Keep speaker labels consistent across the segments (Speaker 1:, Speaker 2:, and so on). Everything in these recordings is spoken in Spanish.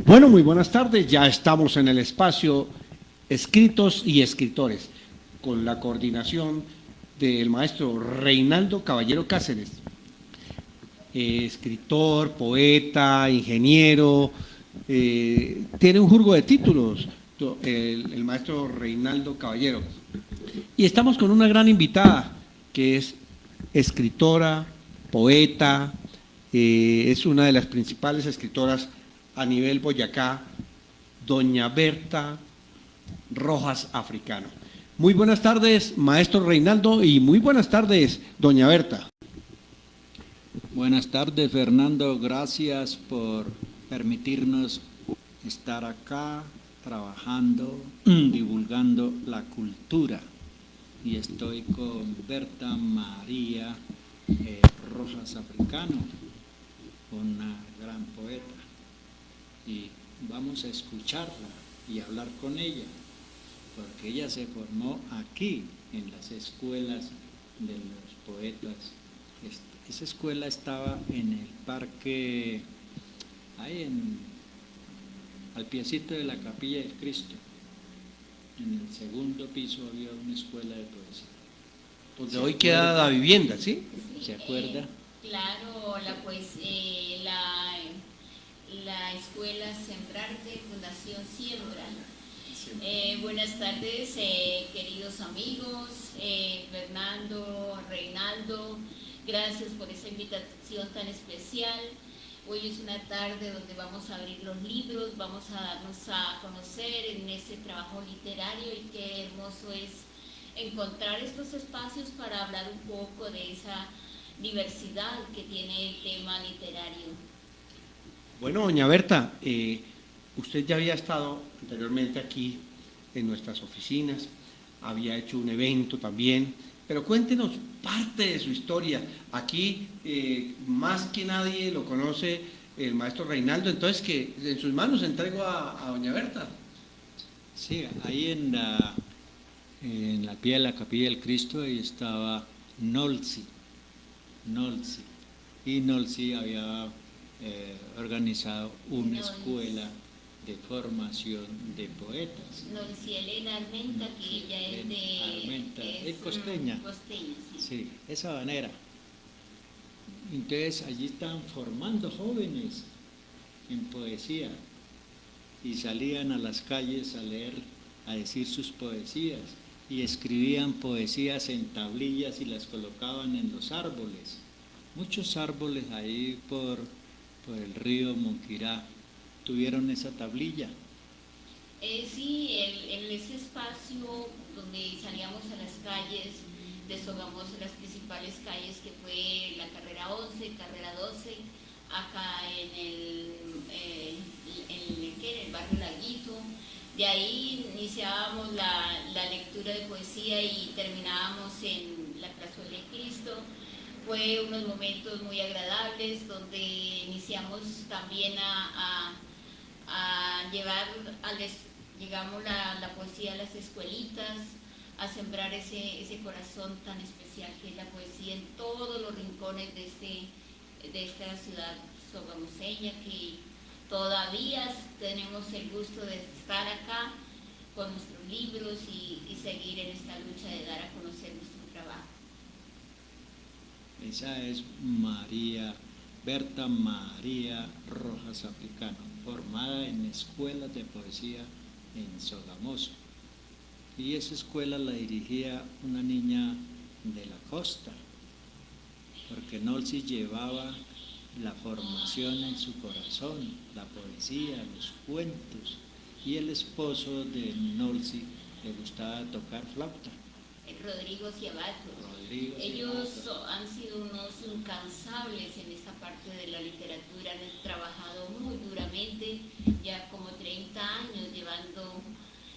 Speaker 1: Bueno, muy buenas tardes. Ya estamos en el espacio Escritos y Escritores, con la coordinación del maestro Reinaldo Caballero Cáceres, escritor, poeta, ingeniero, tiene un jurgo de títulos, el maestro Reinaldo Caballero. Y estamos con una gran invitada, que es escritora, poeta, es una de las principales escritoras a nivel Boyacá, doña Berta Rojas Africano. Muy buenas tardes, maestro Reinaldo, y muy buenas tardes, doña Berta.
Speaker 2: Buenas tardes, Fernando. Gracias por permitirnos estar acá trabajando, divulgando la cultura. Y estoy con Berta María Rojas Africano, una gran poeta. Y vamos a escucharla y hablar con ella, porque ella se formó aquí, en las escuelas de los poetas. Esa escuela estaba en el parque, ahí al piecito de la Capilla del Cristo. En el segundo piso había una escuela de poesía.
Speaker 1: Donde hoy queda la vivienda, ¿sí?
Speaker 2: ¿Se acuerda?
Speaker 3: Claro, la escuela Sembrarte, Fundación Siembra. Buenas tardes, queridos amigos, Fernando, Reinaldo, gracias por esa invitación tan especial. Hoy es una tarde donde vamos a abrir los libros, vamos a darnos a conocer en ese trabajo literario, y qué hermoso es encontrar estos espacios para hablar un poco de esa diversidad que tiene el tema literario.
Speaker 1: Bueno, doña Berta, usted ya había estado anteriormente aquí en nuestras oficinas, había hecho un evento también, pero cuéntenos parte de su historia. Aquí, más que nadie lo conoce el maestro Reinaldo, entonces que en sus manos entrego a doña Berta.
Speaker 2: Sí, ahí en la pie de la Capilla del Cristo ahí estaba Nolsi. Y Nolsi había organizado una escuela de formación de poetas.
Speaker 3: Nolsi Elena Armenta, que ella es de
Speaker 2: costeña. Sí, esa manera. Entonces allí estaban formando jóvenes en poesía y salían a las calles a leer, a decir sus poesías, y escribían poesías en tablillas y las colocaban en los árboles. Muchos árboles ahí por el río Monquirá tuvieron esa tablilla.
Speaker 3: Sí, en ese espacio donde salíamos a las calles de Sogamoso, las principales calles, que fue la carrera 11, carrera 12, acá en el barrio Laguito. De ahí iniciábamos la lectura de poesía y terminábamos en la Plazuela de Cristo. Fue unos momentos muy agradables donde iniciamos también a llevar digamos la poesía a las escuelitas, a sembrar ese corazón tan especial que es la poesía en todos los rincones de esta ciudad sogamoseña, que todavía tenemos el gusto de estar acá con nuestros libros y seguir en esta lucha de dar a conocer nuestro trabajo.
Speaker 2: Esa es Berta María Rojas Africano, formada en escuelas de poesía en Sogamoso. Y esa escuela la dirigía una niña de la costa, porque Nolsi llevaba la formación en su corazón, la poesía, los cuentos, y el esposo de Nolsi le gustaba tocar flauta.
Speaker 3: Rodrigo Ciabato. Ellos han sido unos incansables en esta parte de la literatura, han trabajado muy duramente, ya como 30 años llevando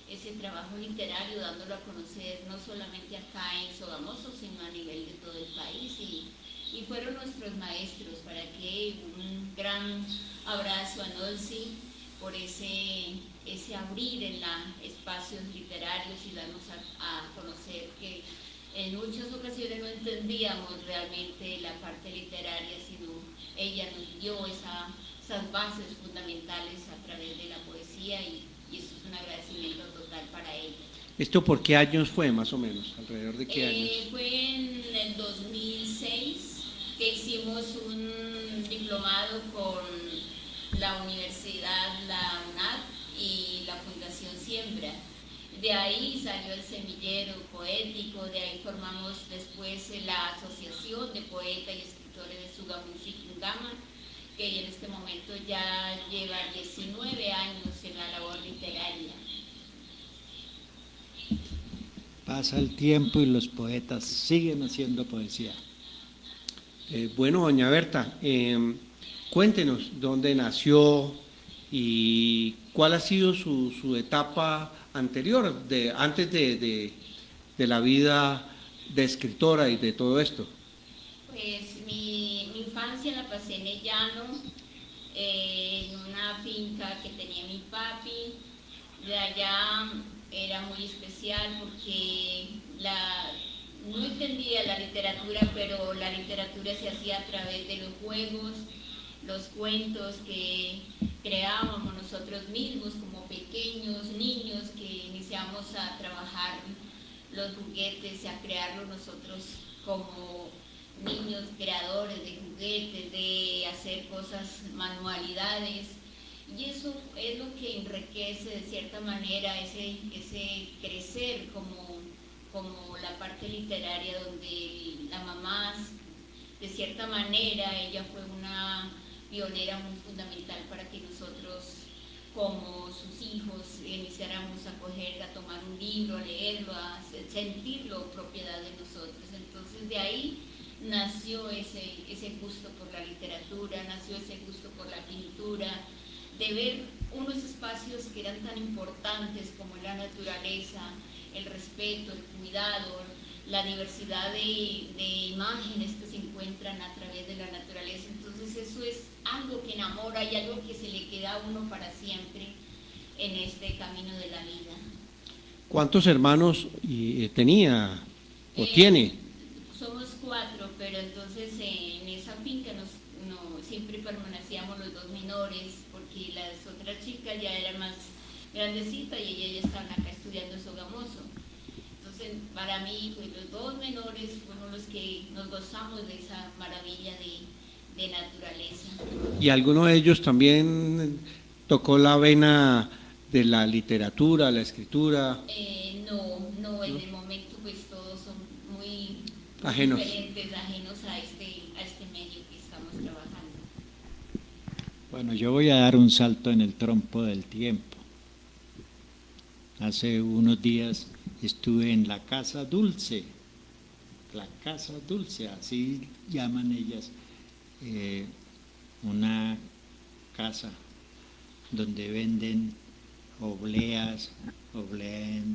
Speaker 3: ese trabajo literario, dándolo a conocer no solamente acá en Sogamoso, sino a nivel de todo el país, y fueron nuestros maestros. Para que un gran abrazo a Nolsi por ese abrir en espacios literarios y darnos a conocer que en muchas ocasiones no entendíamos realmente la parte literaria, sino ella nos dio esas bases fundamentales a través de la poesía y eso es un agradecimiento total para ella.
Speaker 1: ¿Esto por qué años fue, más o menos? ¿Alrededor de qué años?
Speaker 3: Fue en el 2006 que hicimos un diplomado con la universidad, la UNAD y la Fundación Siembra. De ahí salió el semillero poético, de ahí formamos después la Asociación de Poetas y Escritores de Sugamuxi-Cundama, que en este momento ya lleva 19 años en la labor literaria.
Speaker 2: Pasa el tiempo y los poetas siguen haciendo poesía.
Speaker 1: Bueno, doña Berta, cuéntenos dónde nació y cuál ha sido su etapa anterior, antes de la vida de escritora y de todo esto.
Speaker 3: Pues mi infancia la pasé en el llano, en una finca que tenía mi papi. De allá era muy especial porque no entendía la literatura, pero la literatura se hacía a través de los juegos, los cuentos que creábamos nosotros mismos como pequeños niños que iniciamos a trabajar los juguetes y a crearlos nosotros como niños creadores de juguetes, de hacer cosas, manualidades. Y eso es lo que enriquece de cierta manera ese crecer como la parte literaria, donde la mamá, de cierta manera, ella fue una pionera muy fundamental para que nosotros, como sus hijos, iniciáramos a coger, a tomar un libro, a leerlo, a sentirlo propiedad de nosotros. Entonces de ahí nació ese gusto por la literatura, nació ese gusto por la pintura, de ver unos espacios que eran tan importantes como la naturaleza, el respeto, el cuidado, la diversidad de imágenes que se encuentran a través de la naturaleza. Entonces eso es algo que enamora y algo que se le queda a uno para siempre en este camino de la vida.
Speaker 1: ¿Cuántos hermanos tenía o tiene?
Speaker 3: Somos 4, pero entonces en esa finca siempre permanecíamos los 2 menores, porque las otras chicas ya eran más grandecitas y ellas ya estaban acá estudiando en Sogamoso. Entonces, para mí, pues los 2 menores fueron los que nos gozamos de esa maravilla de naturaleza.
Speaker 1: ¿Y alguno de ellos también tocó la vena de la literatura, la escritura?
Speaker 3: No, en el momento pues todos son muy
Speaker 1: ajenos,
Speaker 3: diferentes, ajenos a este medio que estamos trabajando.
Speaker 2: Bueno, yo voy a dar un salto en el trompo del tiempo. Hace unos días estuve en la Casa Dulce, así llaman ellas, una casa donde venden obleas,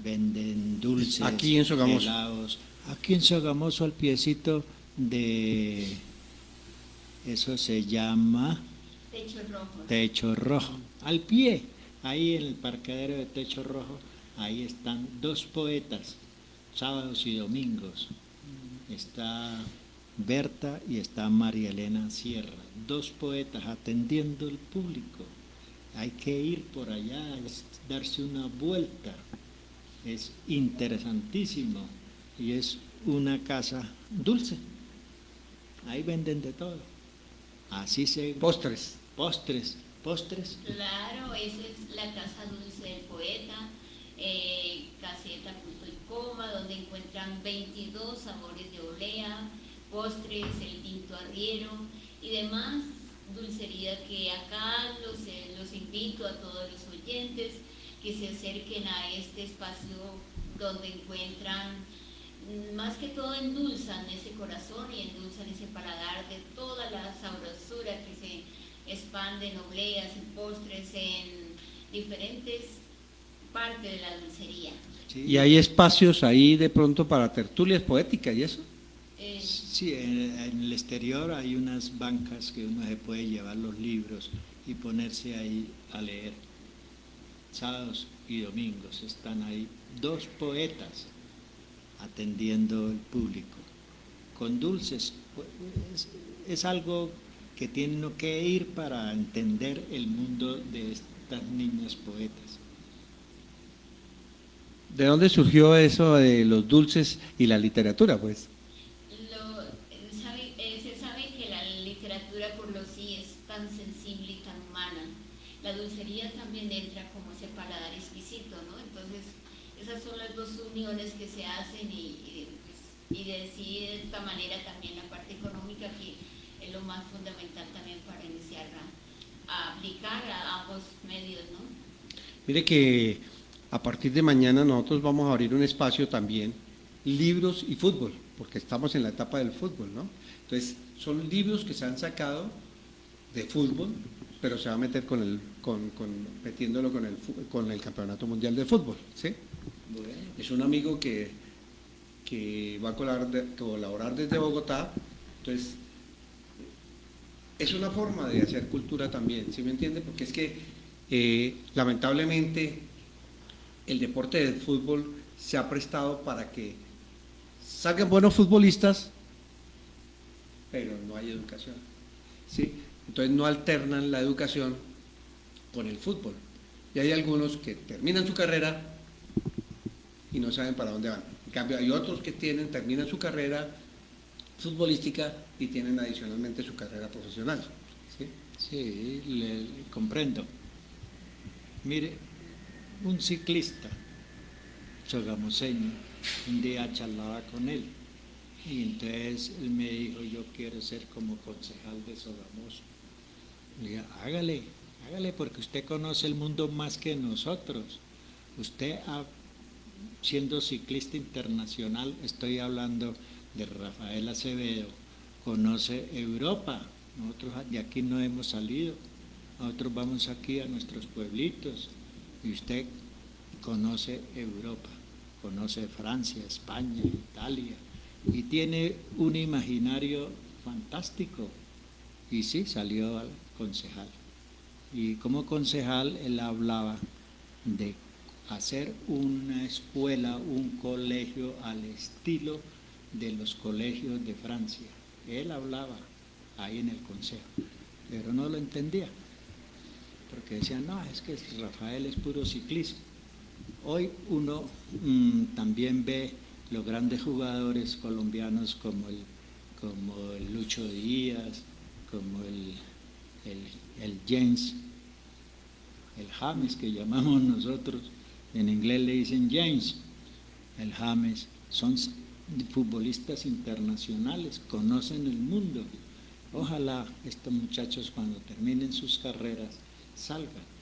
Speaker 2: venden dulces,
Speaker 1: aquí en Sogamoso,
Speaker 2: helados. Aquí en Sogamoso, al piecito de, eso se llama Techo Rojo. Al pie, ahí en el parqueadero de Techo Rojo, ahí están 2 poetas, sábados y domingos. Está Berta y está María Elena Sierra, 2 poetas atendiendo al público. Hay que ir por allá, darse una vuelta. Es interesantísimo y es una casa dulce. Ahí venden de todo. Así se...
Speaker 1: Postres.
Speaker 3: Claro, esa es la Casa Dulce del Poeta, caseta punto y coma, donde encuentran 22 sabores de olea, postres, el tinto arriero y demás dulcería que acá los invito a todos los oyentes que se acerquen a este espacio donde encuentran, más que todo endulzan ese corazón y endulzan ese paladar de toda la sabrosura que se expande en obleas, en postres, en diferentes partes de la dulcería.
Speaker 1: Sí. ¿Y hay espacios ahí de pronto para tertulias poéticas y eso?
Speaker 2: Sí, en el exterior hay unas bancas que uno se puede llevar los libros y ponerse ahí a leer. Sábados y domingos están ahí 2 poetas atendiendo el público. Con dulces, pues, es algo que tiene uno que ir para entender el mundo de estas niñas poetas.
Speaker 1: ¿De dónde surgió eso de los dulces y la literatura, pues?
Speaker 3: Se sabe que la literatura por lo sí es tan sensible y tan humana. La dulcería también entra como ese paladar exquisito, ¿no? Entonces, esas son las dos uniones que se hacen y de esta manera también la parte económica, que es lo más fundamental también para iniciar a aplicar a ambos medios, ¿no?
Speaker 1: Mire que a partir de mañana nosotros vamos a abrir un espacio también, libros y fútbol, porque estamos en la etapa del fútbol, ¿no? Entonces, son libros que se han sacado de fútbol, pero se va a meter metiéndolo con el Campeonato Mundial de Fútbol, ¿sí?
Speaker 2: Bueno.
Speaker 1: Es un amigo que va a colaborar desde Bogotá, entonces es una forma de hacer cultura también, ¿sí me entiende? Porque es que lamentablemente el deporte del fútbol se ha prestado para que salgan buenos futbolistas, pero no hay educación, ¿sí? Entonces no alternan la educación con el fútbol. Y hay algunos que terminan su carrera y no saben para dónde van. En cambio, hay otros que terminan su carrera futbolística y tienen adicionalmente su carrera profesional, ¿sí?
Speaker 2: Sí, le comprendo. Mire, un ciclista sogamoseño, un día charlaba con él y entonces él me dijo: yo quiero ser como concejal de Sogamoso. Le dije: hágale, porque usted conoce el mundo más que nosotros. Usted, siendo ciclista internacional, estoy hablando de Rafael Acevedo, conoce Europa. Nosotros de aquí no hemos salido, nosotros vamos aquí a nuestros pueblitos y usted conoce Europa, conoce Francia, España, Italia, y tiene un imaginario fantástico. Y sí, salió al concejal. Y como concejal él hablaba de hacer una escuela, un colegio al estilo de los colegios de Francia. Él hablaba ahí en el consejo, pero no lo entendía, porque decía: no, es que Rafael es puro ciclismo. Hoy uno también ve los grandes jugadores colombianos como el Lucho Díaz, como el James, el James que llamamos nosotros, en inglés le dicen James, el James, son futbolistas internacionales, conocen el mundo. Ojalá estos muchachos, cuando terminen sus carreras, salgan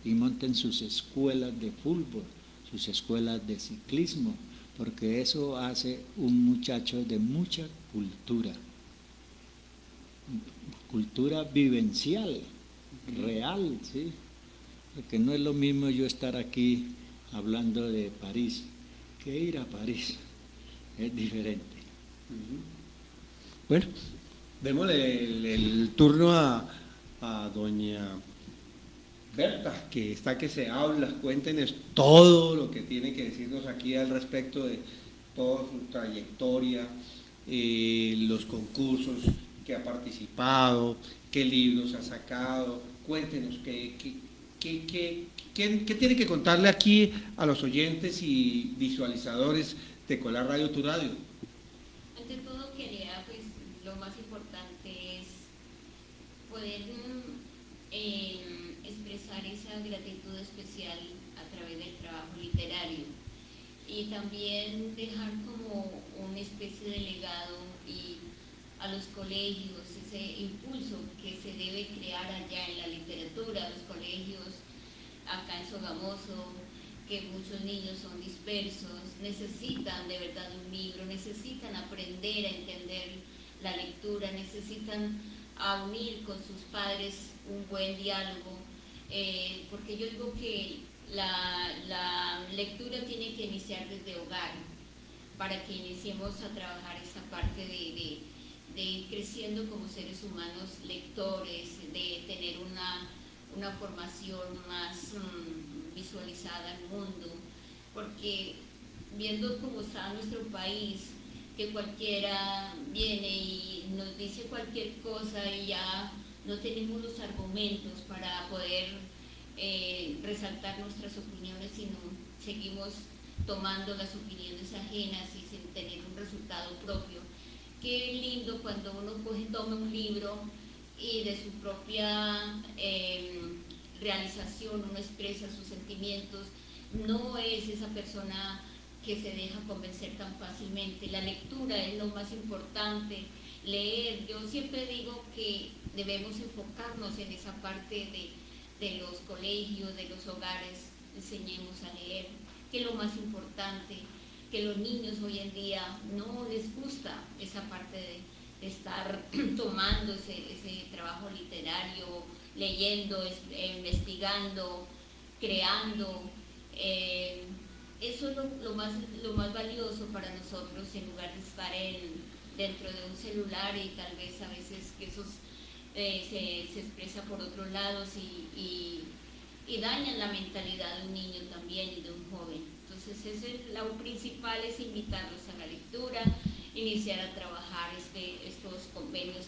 Speaker 2: y monten sus escuelas de fútbol, sus escuelas de ciclismo, porque eso hace un muchacho de mucha cultura vivencial, real, ¿sí? Porque no es lo mismo yo estar aquí hablando de París que ir a París, es diferente.
Speaker 1: Bueno, démosle el turno a doña Berta, que está que se habla. Cuéntenos todo lo que tiene que decirnos aquí al respecto de toda su trayectoria, los concursos que ha participado, qué libros ha sacado. Cuéntenos qué tiene que contarle aquí a los oyentes y visualizadores de Colar Radio, tu radio.
Speaker 3: Ante todo quería, pues, lo más importante es poder expresar esa gratitud especial a través del trabajo literario y también dejar como una especie de legado y a los colegios ese impulso que se debe crear allá en la literatura, los colegios acá en Sogamoso, que muchos niños son dispersos, necesitan de verdad un libro, necesitan aprender a entender la lectura, necesitan a unir con sus padres un buen diálogo, porque yo digo que la lectura tiene que iniciar desde hogar, para que iniciemos a trabajar esa parte de ir creciendo como seres humanos lectores, de tener una formación más visualizada al mundo, porque viendo cómo está nuestro país, que cualquiera viene y nos dice cualquier cosa y ya no tenemos los argumentos para poder resaltar nuestras opiniones, sino seguimos tomando las opiniones ajenas y sin tener un resultado propio. Qué lindo cuando uno toma un libro y de su propia realización uno expresa sus sentimientos, no es esa persona que se deja convencer tan fácilmente. La lectura es lo más importante, leer. Yo siempre digo que debemos enfocarnos en esa parte de los colegios, de los hogares, enseñemos a leer, que es lo más importante, que los niños hoy en día no les gusta esa parte de estar tomando ese trabajo literario, leyendo, investigando, creando. Eso es lo más valioso para nosotros, en lugar de estar dentro de un celular, y tal vez a veces que eso se expresa por otros lados y dañan la mentalidad de un niño también y de un joven. Entonces lo principal es invitarlos a la lectura, iniciar a trabajar estos convenios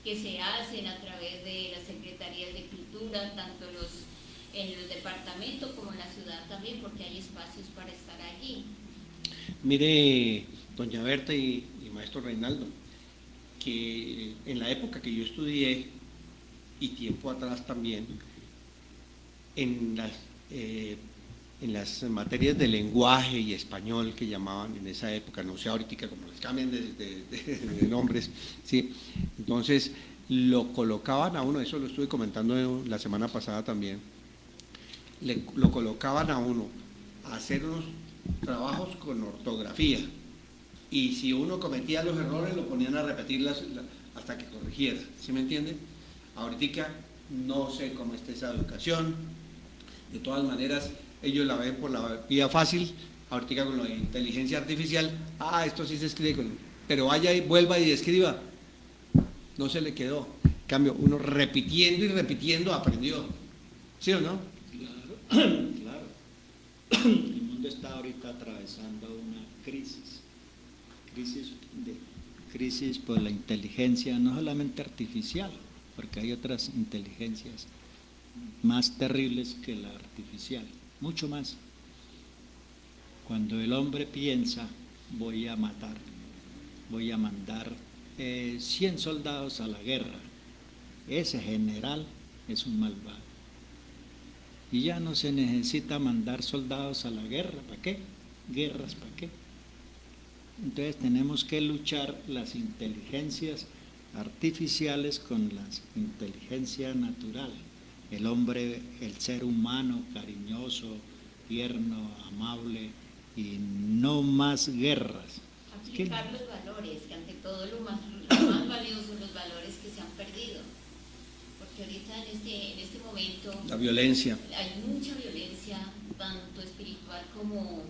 Speaker 3: que se hacen a través de las secretarías de cultura, tanto en los departamentos como en la ciudad también, porque hay espacios para estar allí.
Speaker 1: Mire, doña Berta y maestro Reinaldo, que en la época que yo estudié, y tiempo atrás también, en las materias de lenguaje y español que llamaban en esa época, no sé ahorita como les cambian de nombres, ¿sí? Entonces lo colocaban a uno, eso lo estuve comentando la semana pasada también, lo colocaban a uno a hacer unos trabajos con ortografía, y si uno cometía los errores lo ponían a repetirlas hasta que corrigiera, ¿sí me entiende? Ahorita no sé cómo está esa educación, de todas maneras ellos la ven por la vía fácil. Ahorita con la inteligencia artificial, esto sí se escribe, pero vaya y vuelva y escriba, no se le quedó. En cambio, uno repitiendo y repitiendo aprendió, ¿sí o no?
Speaker 2: Claro, claro. El mundo está ahorita atravesando una crisis por la inteligencia, no solamente artificial, porque hay otras inteligencias más terribles que la artificial, mucho más. Cuando el hombre piensa, voy a matar, voy a mandar 100 soldados a la guerra, ese general es un malvado. Y ya no se necesita mandar soldados a la guerra, ¿para qué? Guerras, ¿para qué? Entonces tenemos que luchar las inteligencias artificiales con la inteligencia natural. El hombre, el ser humano cariñoso, tierno, amable, y no más guerras.
Speaker 3: Aplicar los valores, que ante todo lo más valioso, los valores que se han perdido. Porque ahorita en este momento
Speaker 1: La violencia.
Speaker 3: Hay mucha violencia, tanto espiritual como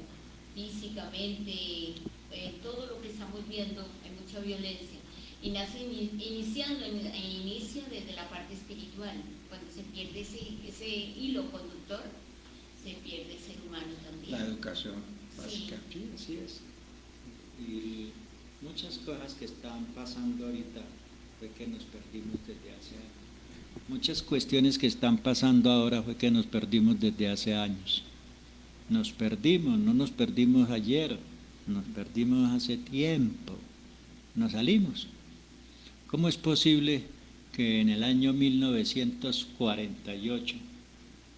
Speaker 3: físicamente, todo lo que estamos viendo, hay mucha violencia. Y inicia desde la parte espiritual. Cuando se pierde ese hilo conductor, se pierde el ser humano también.
Speaker 1: La educación básica.
Speaker 2: Sí, así es. Y muchas cosas que están pasando ahorita fue que nos perdimos desde hace años. Muchas cuestiones que están pasando ahora fue que nos perdimos desde hace años. Nos perdimos, no nos perdimos ayer, nos perdimos hace tiempo. Nos salimos. ¿Cómo es posible que en el año 1948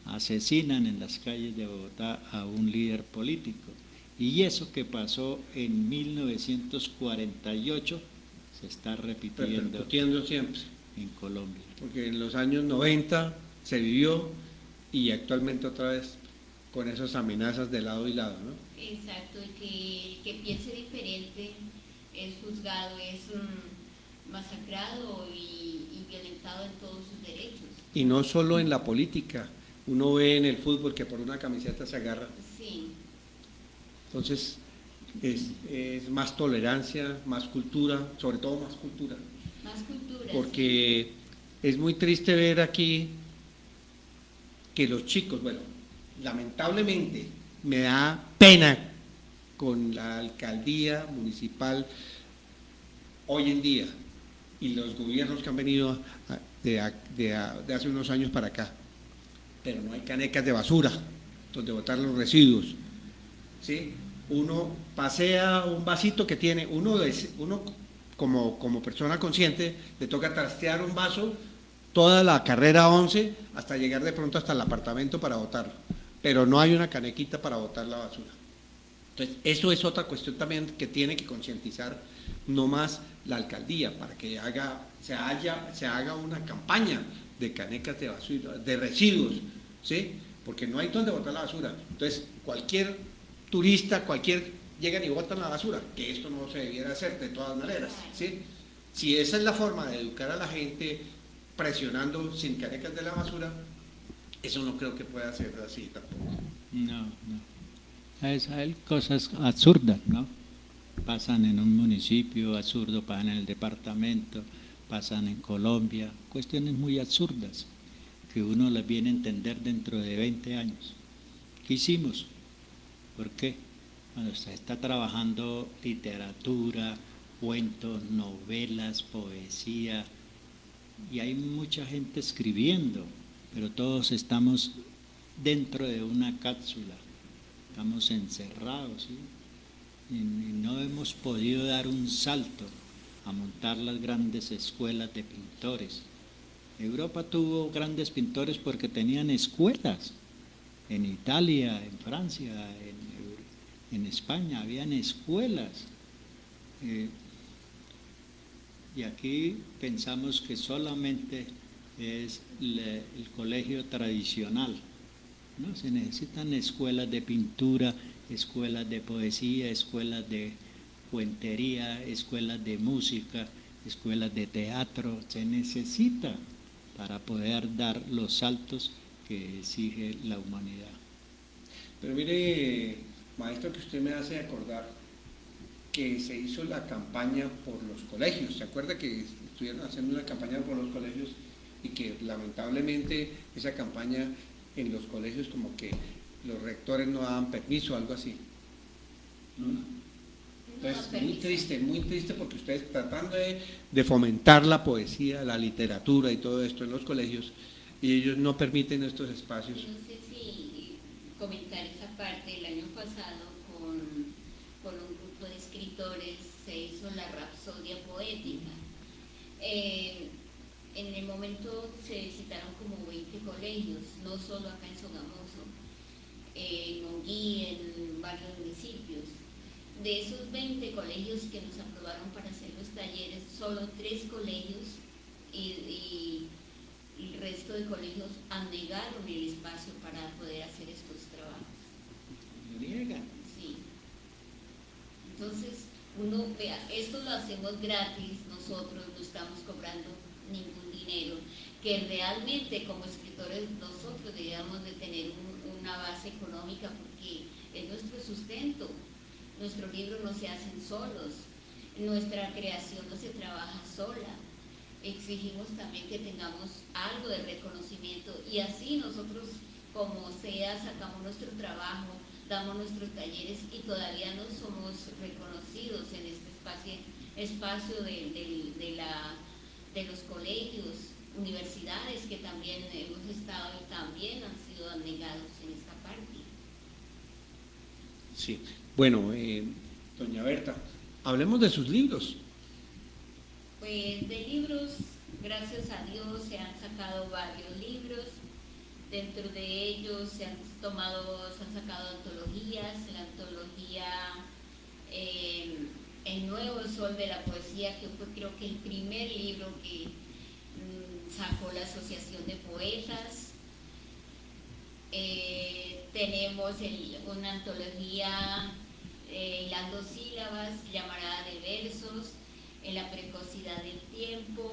Speaker 2: asesinan en las calles de Bogotá a un líder político? Y eso que pasó en 1948 se está repitiendo
Speaker 1: siempre
Speaker 2: en Colombia.
Speaker 1: Porque en los años 90 se vivió, y actualmente otra vez con esas amenazas de lado y lado, ¿no?
Speaker 3: Exacto, y que piense diferente es juzgado, es masacrado y violentado en todos sus derechos.
Speaker 1: Y no solo en la política, uno ve en el fútbol que por una camiseta se agarra.
Speaker 3: Sí.
Speaker 1: Entonces es más tolerancia, más cultura, sobre todo más cultura.
Speaker 3: Más cultura.
Speaker 1: Porque es muy triste ver aquí que los chicos, bueno, lamentablemente me da pena con la alcaldía municipal hoy en día y los gobiernos que han venido de hace unos años para acá, pero no hay canecas de basura donde botar los residuos, ¿sí? Uno pasea un vasito que tiene, uno como persona consciente le toca trastear un vaso toda la carrera 11 hasta llegar de pronto hasta el apartamento para botarlo, pero no hay una canequita para botar la basura. Entonces, eso es otra cuestión también que tiene que concientizar no más la alcaldía para que se haga una campaña de canecas de basura, de residuos, ¿sí? Porque no hay donde botar la basura. Entonces, cualquier turista, llegan y botan la basura, que esto no se debiera hacer de todas maneras, ¿sí? Si esa es la forma de educar a la gente presionando sin canecas de la basura, eso no creo que pueda ser así tampoco.
Speaker 2: No. Hay cosas absurdas, ¿no? Pasan en un municipio, absurdo, pasan en el departamento, pasan en Colombia, cuestiones muy absurdas que uno las viene a entender dentro de 20 años. ¿Qué hicimos? ¿Por qué? Cuando se está trabajando literatura, cuentos, novelas, poesía, y hay mucha gente escribiendo, pero todos estamos dentro de una cápsula, estamos encerrados, ¿sí? Y no hemos podido dar un salto a montar las grandes escuelas de pintores. Europa tuvo grandes pintores porque tenían escuelas. En Italia, en Francia, en España habían escuelas. Y aquí pensamos que solamente es el colegio tradicional, ¿no? Se necesitan escuelas de pintura, escuelas de poesía, escuelas de cuentería, escuelas de música, escuelas de teatro. Se necesita para poder dar los saltos que exige la humanidad.
Speaker 1: Pero mire, maestro, que usted me hace acordar que se hizo la campaña por los colegios. ¿Se acuerda que estuvieron haciendo una campaña por los colegios y que lamentablemente esa campaña en los colegios como que los rectores no daban permiso o algo así? Entonces, muy triste porque ustedes tratando de fomentar la poesía, la literatura y todo esto en los colegios, y ellos no permiten estos espacios.
Speaker 3: No sé si comentar esa parte. El año pasado con un grupo de escritores se hizo la Rapsodia Poética. En el momento se visitaron como 20 colegios, no solo acá en Sogamoso, en Monguí, en varios municipios. De esos 20 colegios que nos aprobaron para hacer los talleres, solo 3 colegios y el resto de colegios negaron el espacio para poder hacer estos trabajos.
Speaker 2: ¿Niegan?
Speaker 3: Sí. Entonces, uno vea, esto lo hacemos gratis, nosotros no estamos cobrando ningún dinero, que realmente como escritores nosotros deberíamos de tener una base económica porque es nuestro sustento. Nuestros libros no se hacen solos, nuestra creación no se trabaja sola. Exigimos también que tengamos algo de reconocimiento y así nosotros como sea sacamos nuestro trabajo, damos nuestros talleres y todavía no somos reconocidos en este espacio de los colegios, universidades que también hemos estado y también han sido negados en esta parte.
Speaker 1: Sí, bueno, doña Berta, hablemos de sus libros.
Speaker 3: Pues de libros, gracias a Dios, se han sacado varios libros. Dentro de ellos se han sacado antologías, la antología El Nuevo Sol de la Poesía, que fue creo que el primer libro que sacó la Asociación de Poetas. Tenemos una antología hilando sílabas, llamarada de versos, en la precocidad del tiempo.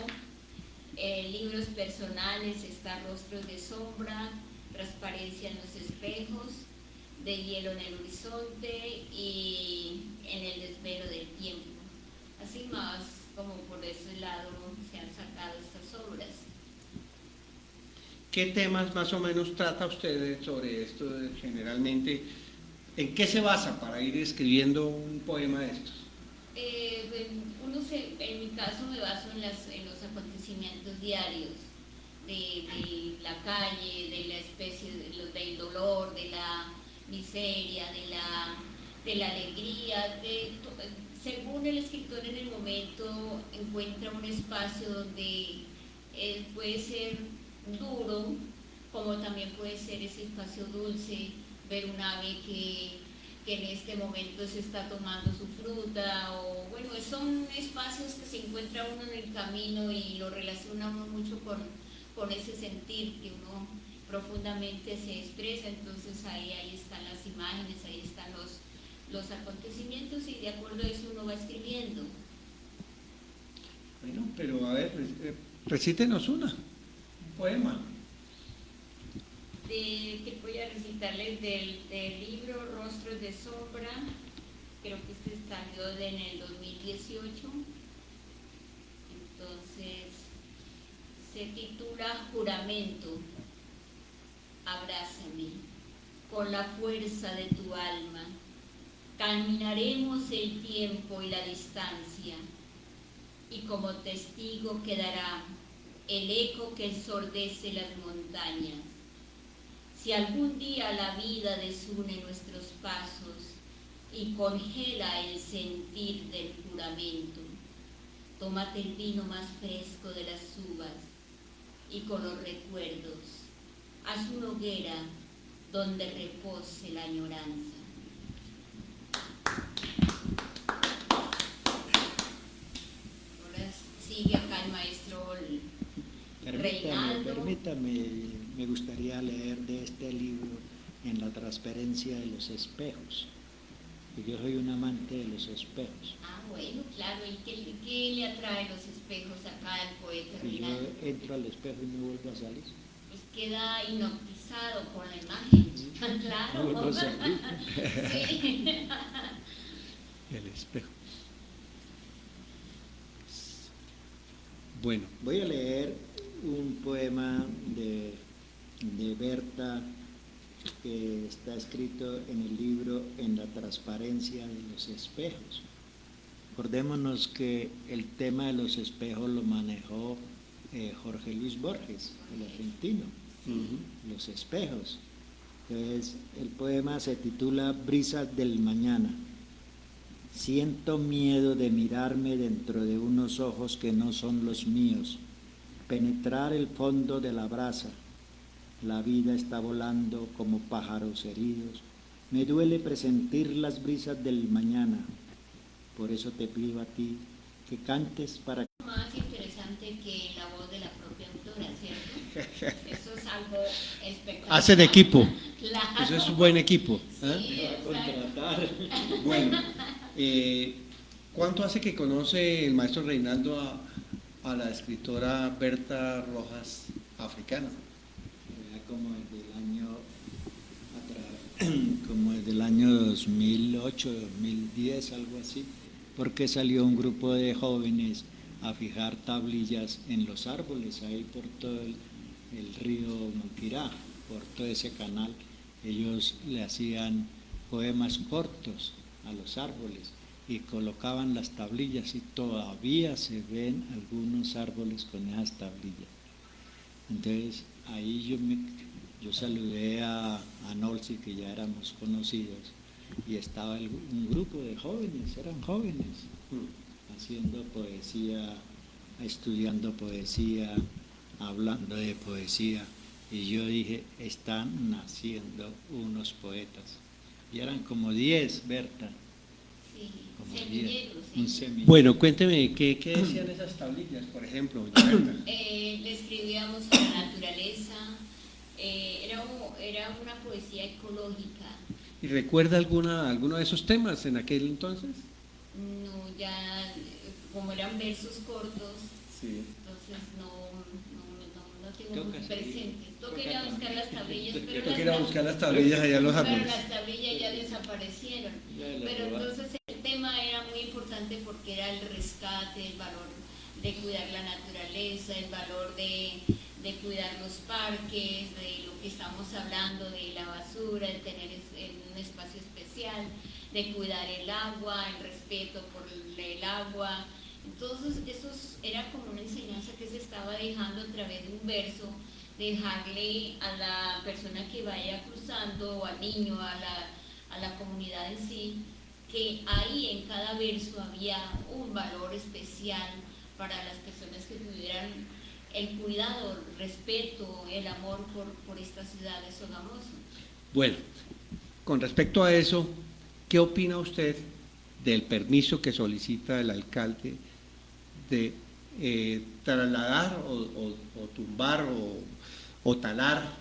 Speaker 3: Libros personales está Rostros de Sombra, Transparencia en los Espejos, De Hielo en el Horizonte y En el Desvelo del Tiempo. Así más como por ese lado se han sacado estas obras.
Speaker 1: ¿Qué temas más o menos trata usted sobre esto generalmente ¿En qué se basa para ir escribiendo un poema de estos?
Speaker 3: En mi caso me baso en los acontecimientos diarios de la calle, de la especie, del dolor, de la miseria, de la alegría, según el escritor en el momento encuentra un espacio donde puede ser duro, como también puede ser ese espacio dulce, ver un ave que en este momento se está tomando su fruta, o bueno, son espacios que se encuentra uno en el camino y lo relaciona uno mucho con ese sentir que uno profundamente se expresa. Entonces ahí están las imágenes, ahí están los acontecimientos, y de acuerdo a eso uno va escribiendo.
Speaker 1: Bueno, pero a ver, recítenos un poema.
Speaker 3: Que voy a recitarles del libro Rostros de Sombra, creo que este salió en el 2018, entonces se titula Juramento. Abrázame con la fuerza de tu alma, caminaremos el tiempo y la distancia, y como testigo quedará el eco que ensordece las montañas. Si algún día la vida desune nuestros pasos y congela el sentir del juramento, tómate el vino más fresco de las uvas y con los recuerdos haz una hoguera donde repose la añoranza. Ahora sigue acá el maestro Reinaldo.
Speaker 2: Permítame, me gustaría leer de este libro En la transparencia de los espejos. Yo soy un amante de los espejos.
Speaker 3: Ah, bueno, claro. ¿Y qué le atrae los espejos acá al poeta
Speaker 2: Si yo
Speaker 3: Reinaldo?
Speaker 2: entro al espejo y me vuelvo a salir.
Speaker 3: Pues queda hipnotizado con la imagen. Claro.
Speaker 2: No vuelvo a salir.
Speaker 3: Sí.
Speaker 1: El espejo. Bueno,
Speaker 2: Voy a leer un poema de Berta que está escrito en el libro En la transparencia de los espejos. Acordémonos que el tema de los espejos lo manejó Jorge Luis Borges, el argentino, los espejos. Entonces, el poema se titula Brisas del mañana. Siento miedo de mirarme dentro de unos ojos que no son los míos, penetrar el fondo de la brasa. La vida está volando como pájaros heridos. Me duele presentir las brisas del mañana. Por eso te pido a ti que cantes para...
Speaker 3: Más interesante que la voz de la propia autora, ¿cierto? Eso es algo espectacular.
Speaker 1: hacen equipo.
Speaker 3: Claro.
Speaker 1: Eso es un buen equipo. ¿Eh?
Speaker 3: Sí,
Speaker 2: contratar.
Speaker 1: Bueno, ¿cuánto hace que conoce el maestro Reinaldo a la escritora Berta Rojas, africana?
Speaker 2: Como desde el año 2008, 2010, algo así, porque salió un grupo de jóvenes a fijar tablillas en los árboles, ahí por todo el río Monquirá, por todo ese canal. Ellos le hacían poemas cortos a los árboles y colocaban las tablillas, y todavía se ven algunos árboles con esas tablillas. Entonces ahí yo saludé a Nolsi, que ya éramos conocidos, y estaba un grupo de jóvenes, eran jóvenes, haciendo poesía, estudiando poesía, hablando de poesía, y yo dije, están naciendo unos poetas. Y eran como 10, Berta.
Speaker 3: Sí,
Speaker 2: Como
Speaker 3: semilleros,
Speaker 2: 10,
Speaker 3: sí.
Speaker 2: un semillero.
Speaker 1: Bueno, cuénteme, ¿qué decían esas tablillas, por ejemplo, doña Berta?
Speaker 3: Le escribíamos a la naturaleza, era una poesía ecológica.
Speaker 1: ¿Y recuerda alguno de esos temas en aquel entonces?
Speaker 3: No, ya, como eran versos cortos,
Speaker 1: Sí.
Speaker 3: entonces no tengo
Speaker 2: Tengo
Speaker 3: muy
Speaker 2: que
Speaker 3: presente.
Speaker 2: seguir.
Speaker 3: Toca ir a buscar las tablillas, pero
Speaker 1: Tengo que ir a buscar las tablillas allá en los
Speaker 3: pero
Speaker 1: árboles.
Speaker 3: las tablillas ya desaparecieron.
Speaker 2: Ya las
Speaker 3: Pero
Speaker 2: robaron.
Speaker 3: entonces el tema era muy importante porque era el rescate, el valor de cuidar la naturaleza, el valor de de cuidar los parques, de lo que estamos hablando, de la basura, de tener un espacio especial, de cuidar el agua, el respeto por el agua. Entonces, eso era como una enseñanza que se estaba dejando a través de un verso, dejarle a la persona que vaya cruzando, o al niño, a la comunidad en sí, que ahí en cada verso había un valor especial para las personas que tuvieran el cuidado, el respeto, el amor por esta ciudad de Sogamoso.
Speaker 1: Bueno, con respecto a eso, ¿qué opina usted del permiso que solicita el alcalde de trasladar o tumbar o talar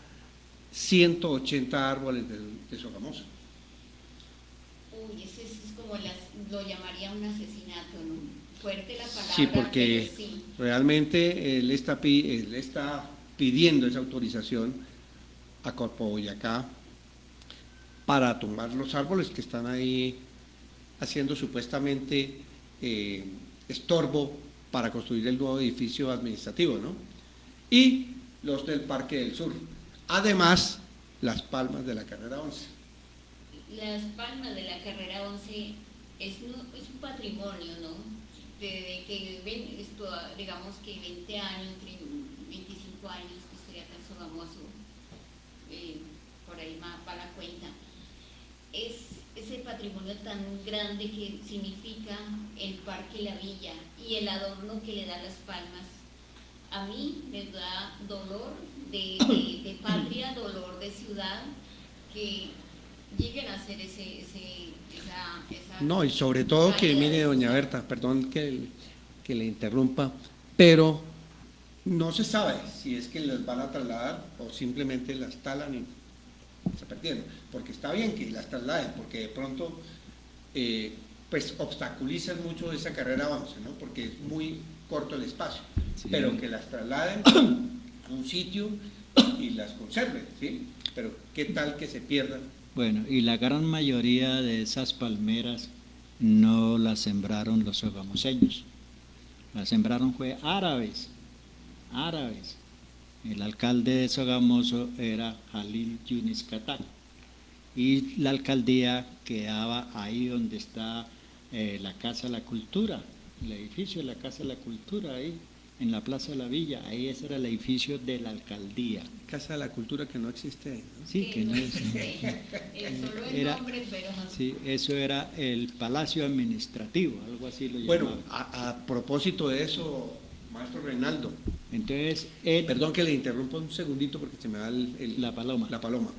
Speaker 1: 180 árboles de Sogamoso?
Speaker 3: Uy, ese es como lo llamaría un asesinato, ¿no? Fuerte la palabra.
Speaker 1: Sí, porque
Speaker 3: pero sí.
Speaker 1: realmente él está pidiendo esa autorización a Corpo Boyacá para tumbar los árboles que están ahí haciendo supuestamente estorbo para construir el nuevo edificio administrativo, ¿no? Y los del Parque del Sur. Además, las palmas de la carrera 11.
Speaker 3: Las palmas de la carrera 11 es un patrimonio, ¿no? Desde que digamos que 20 años, 25 años que estoy acá en Sogamoso, por ahí va la cuenta. Es ese patrimonio tan grande que significa el Parque La Villa y el adorno que le da Las Palmas. A mí me da dolor de patria, dolor de ciudad, que lleguen a hacer esa
Speaker 1: No, y sobre todo que, mire, doña Berta, perdón que le interrumpa, pero no se sabe si es que las van a trasladar o simplemente las talan y se perdieron, porque está bien que las trasladen, porque de pronto pues obstaculizan mucho esa carrera 11, ¿no? Porque es muy corto el espacio, sí. Pero que las trasladen a un sitio y las conserven, ¿sí? Pero ¿qué tal que se pierdan?
Speaker 2: Bueno, y la gran mayoría de esas palmeras no las sembraron los sogamoseños, las sembraron fue árabes. El alcalde de Sogamoso era Jalil Yunis Catal y la alcaldía quedaba ahí donde está la Casa de la Cultura, el edificio de la Casa de la Cultura, ahí en la Plaza de la Villa, ahí ese era el edificio de la alcaldía.
Speaker 1: Casa de la Cultura que no existe, ¿no?
Speaker 2: Sí, que no existe.
Speaker 3: Solo el nombre, pero no.
Speaker 2: Sí, eso era el Palacio Administrativo, algo así lo llamaban.
Speaker 1: Bueno, a propósito de eso, maestro Reinaldo.
Speaker 2: Entonces,
Speaker 1: perdón que le interrumpa un segundito porque se me da
Speaker 2: la paloma.
Speaker 1: La paloma.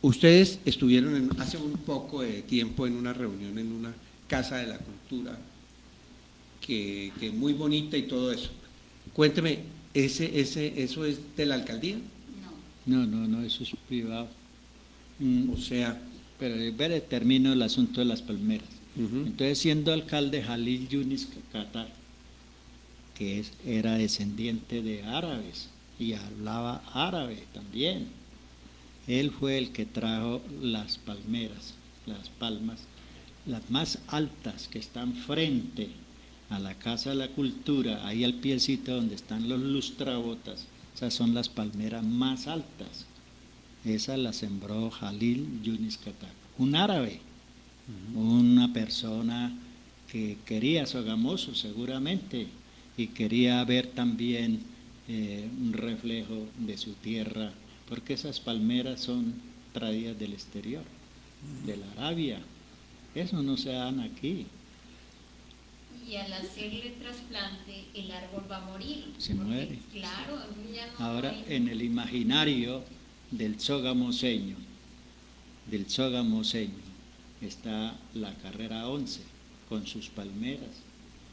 Speaker 1: Ustedes estuvieron hace un poco de tiempo en una reunión en una Casa de la Cultura, que muy bonita y todo eso. Cuénteme, ¿eso es de la alcaldía?
Speaker 2: No, eso es privado.
Speaker 1: O sea...
Speaker 2: Pero termino el asunto de las palmeras. Entonces, siendo alcalde Jalil Yunis Catal, que era descendiente de árabes y hablaba árabe también, él fue el que trajo las palmeras, las palmas, las más altas que están frente a la Casa de la Cultura, ahí al piecito donde están los lustrabotas, esas son las palmeras más altas. Esa la sembró Jalil Yunis Catal, un árabe, una persona que quería Sogamoso seguramente y quería ver también un reflejo de su tierra, porque esas palmeras son traídas del exterior, de la Arabia, eso no se dan aquí.
Speaker 3: Y al hacerle trasplante, el árbol va a morir.
Speaker 2: Se muere.
Speaker 3: Claro, ya no.
Speaker 2: Ahora, en el imaginario del sogamoseño, está la carrera 11 con sus palmeras.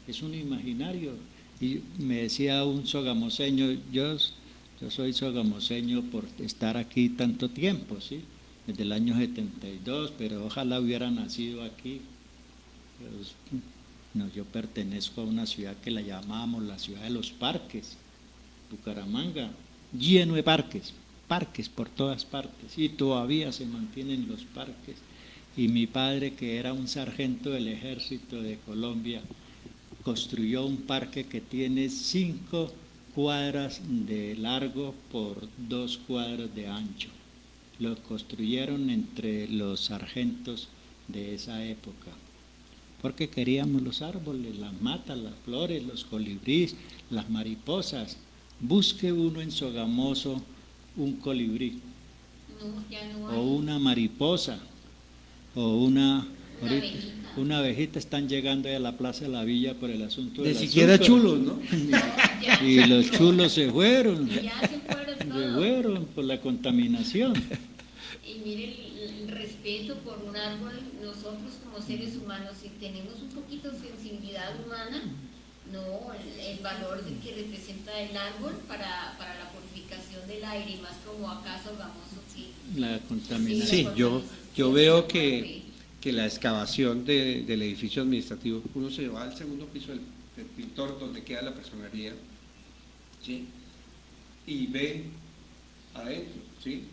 Speaker 2: Es un imaginario. Y me decía un sogamoseño, yo soy sogamoseño por estar aquí tanto tiempo, ¿sí? Desde el año 72, pero ojalá hubiera nacido aquí. Pues, no, yo pertenezco a una ciudad que la llamábamos la ciudad de los parques, Bucaramanga, lleno de parques por todas partes, y todavía se mantienen los parques. Y mi padre, que era un sargento del Ejército de Colombia, construyó un parque que tiene 5 cuadras de largo por 2 cuadras de ancho. Lo construyeron entre los sargentos de esa época, porque queríamos los árboles, las matas, las flores, los colibríes, las mariposas. Busque uno en Sogamoso un colibrí,
Speaker 3: No, ya no hay.
Speaker 2: o una mariposa, o una
Speaker 3: abejita.
Speaker 2: una abejita. Están llegando a la Plaza de la Villa por el asunto
Speaker 1: Ni
Speaker 2: del
Speaker 1: siquiera
Speaker 2: azúcar.
Speaker 1: chulos, ¿no?
Speaker 3: Ya,
Speaker 2: Y los chulos se fueron,
Speaker 3: ya se fueron
Speaker 2: se
Speaker 3: todos.
Speaker 2: fueron por la contaminación.
Speaker 3: Y mire el respeto por un árbol, nosotros como seres humanos, si tenemos un poquito de sensibilidad humana, no, el valor que representa el árbol para la purificación del aire, y más como acá Sogamoso, sí.
Speaker 2: La contaminación.
Speaker 1: Sí, yo veo que la excavación del edificio administrativo, uno se va al segundo piso del pintor donde queda la personería, ¿sí? Y ve adentro, ¿sí?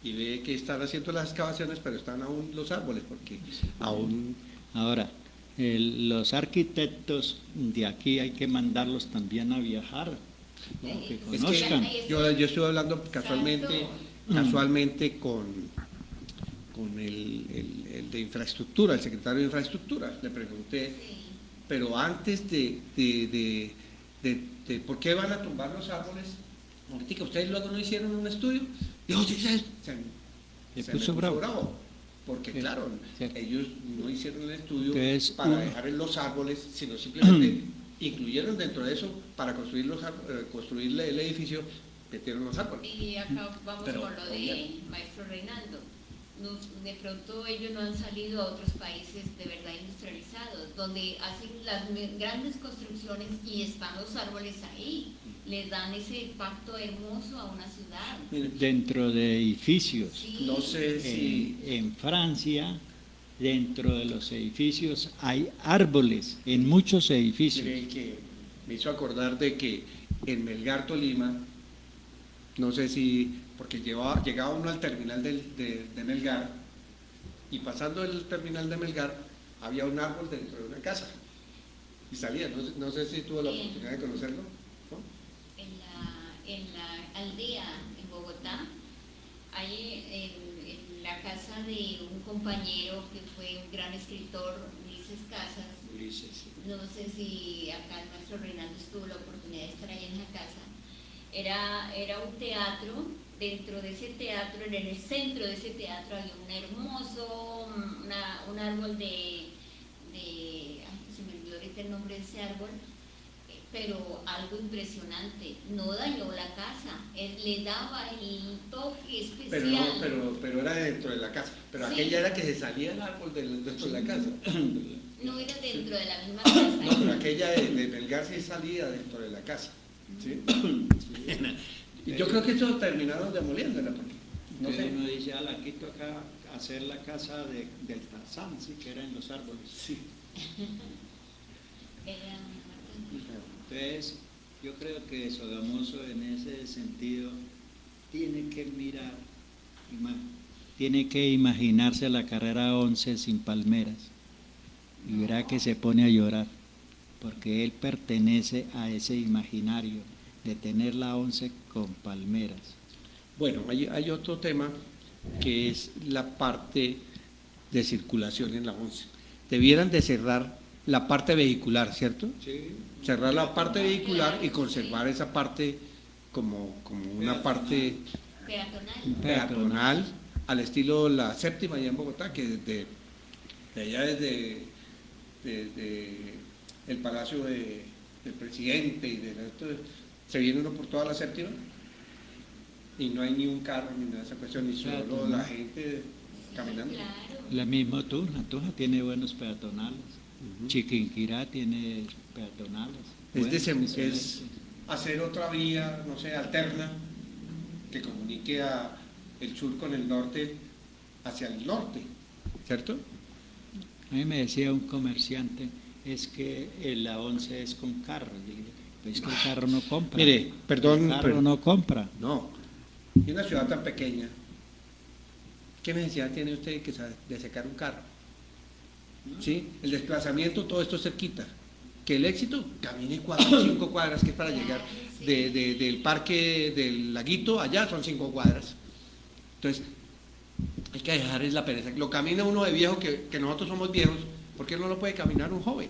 Speaker 1: Y ve que están haciendo las excavaciones, pero están aún los árboles, porque aún...
Speaker 2: Ahora, los arquitectos de aquí hay que mandarlos también a viajar, ¿no? Que
Speaker 1: Es
Speaker 2: conozcan.
Speaker 1: que yo estuve hablando casualmente con el de infraestructura, el secretario de infraestructura. Le pregunté,
Speaker 3: Sí.
Speaker 1: pero antes de ¿por qué van a tumbar los árboles? Ahorita, ¿ustedes luego no hicieron un estudio? Dijo, sí, se
Speaker 2: Le
Speaker 1: me
Speaker 2: puso bravo.
Speaker 1: Porque
Speaker 2: Sí,
Speaker 1: claro,
Speaker 2: sí.
Speaker 1: ellos no hicieron el estudio
Speaker 2: Entonces,
Speaker 1: para dejar en los árboles, sino simplemente incluyeron dentro de eso, para construir construir el edificio, metieron los árboles.
Speaker 3: Y acá vamos
Speaker 1: Pero,
Speaker 3: con lo de maestro Reinaldo. De pronto ellos no han salido a otros países de verdad industrializados, donde hacen las grandes construcciones y están los árboles ahí, les dan ese impacto hermoso a una ciudad.
Speaker 1: Miren,
Speaker 2: Dentro de edificios.
Speaker 3: Sí.
Speaker 1: no sé si...
Speaker 2: En Francia, dentro de los edificios hay árboles, en muchos edificios.
Speaker 1: Mire, que me hizo acordar de que en Melgar, Tolima, no sé si, porque llegaba uno al terminal de Melgar, y pasando el terminal de Melgar, había un árbol dentro de una casa, y salía, no sé si tuvo la oportunidad de conocerlo, ¿no?
Speaker 3: En la aldea en Bogotá, hay en la casa de un compañero que fue un gran escritor, Ulises Casas. No sé si acá el maestro Reinaldo tuvo la oportunidad de estar ahí en la casa. Era un teatro. Dentro de ese teatro, en el centro de ese teatro, había un hermoso, un árbol ay, se me olvidó ahorita el nombre de ese árbol, pero algo impresionante. No dañó la casa, él le daba el toque especial.
Speaker 1: Pero era dentro de la casa, pero
Speaker 3: Sí.
Speaker 1: aquella era que se salía el árbol dentro de la casa.
Speaker 3: No era dentro de la misma casa.
Speaker 1: No, pero aquella de Melgar sí salía dentro de la casa. ¿Sí? Y yo creo que eso terminaron demoliéndola, porque no sé.
Speaker 2: Uno dice, la quito acá, hacer la casa del Tarzán, sí, que era en los árboles.
Speaker 1: Sí.
Speaker 3: Era
Speaker 2: Entonces, yo creo que Sogamoso en ese sentido tiene que mirar, tiene que imaginarse la carrera 11 sin palmeras, y verá que se pone a llorar, porque él pertenece a ese imaginario de tener la 11 con palmeras.
Speaker 1: Bueno, hay otro tema que es la parte de circulación en la 11. Debieran de cerrar la parte vehicular, ¿cierto?
Speaker 2: Sí.
Speaker 1: Cerrar la parte vehicular y conservar esa parte como una parte peatonal al estilo la séptima allá en Bogotá, que de allá desde el Palacio del Presidente y se viene uno por toda la séptima y no hay ni un carro ni nada de esa cuestión, ni solo la gente caminando.
Speaker 3: claro.
Speaker 2: La misma Tunja tiene buenos peatonales. Chiquinquirá tiene peatonales.
Speaker 1: Es hacer otra vía, no sé, alterna, que comunique el sur con el norte hacia el norte, ¿cierto?
Speaker 2: A mí me decía un comerciante, es que la 11 es con carro. Y dije, pues que el carro no compra.
Speaker 1: Mire, perdón,
Speaker 2: El carro
Speaker 1: pero-
Speaker 2: no compra.
Speaker 1: No, y una ciudad tan pequeña, ¿qué necesidad tiene usted de secar un carro? ¿Sí? El desplazamiento, todo esto es cerquita. que el éxito camine 4 o 5 cuadras, que es para llegar del parque del laguito allá, son 5 cuadras. Entonces, hay que dejar es la pereza. Lo camina uno de viejo, que nosotros somos viejos, ¿por qué no lo puede caminar un joven?